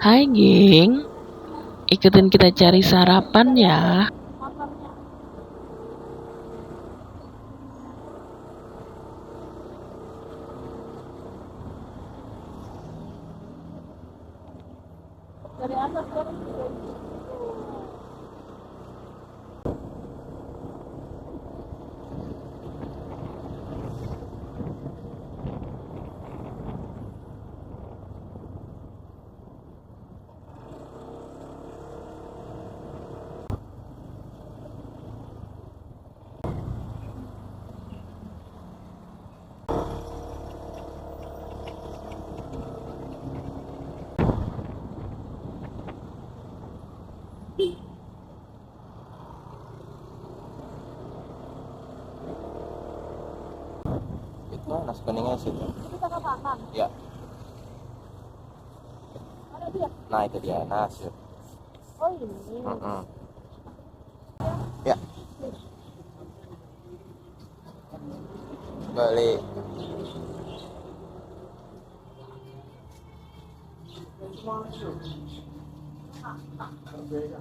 Hai geng, ikutin kita cari sarapan ya. Dari atas kan. Itu nasi kuningnya situ. Itu kakak makan. Ya. Ada dia. Nah itu dia nasi. Oh ini. Ya. Beli.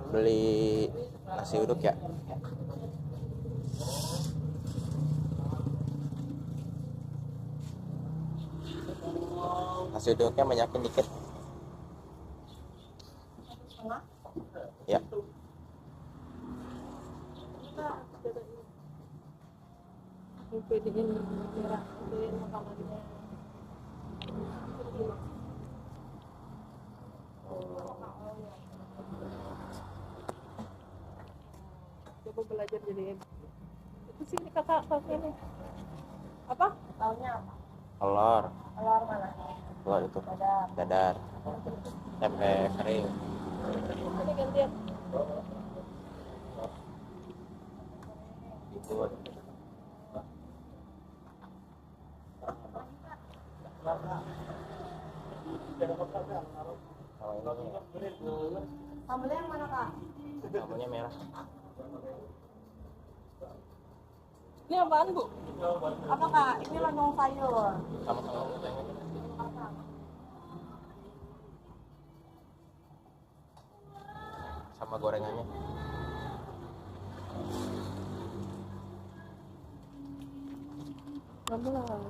Beli nasi uduk ya. Nasi uduknya banyakin dikit. Setengah. Ya. Pedein merah, pedein makanannya. Coba belajar jadi itu sih ini kakak ini apa? Tahunya apa? Telur. Telur mana? Telur itu. Dadar. Dadar. Tempe kering. Ini gantian. Bihun. Sambelnya yang mana kak? Sambelnya merah. Ini apaan bu? Apa kak? Ini lontong sayur. Sama-sama. Sama gorengannya. Rambulan.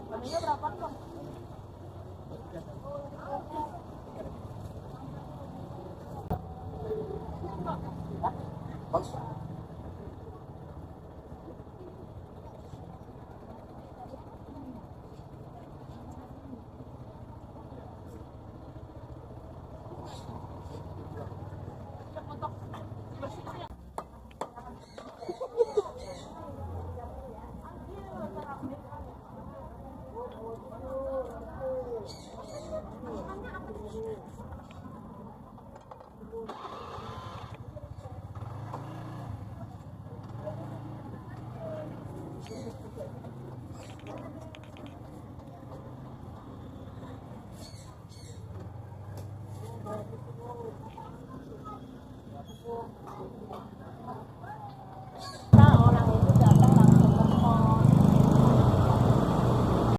Harganya berapa bang?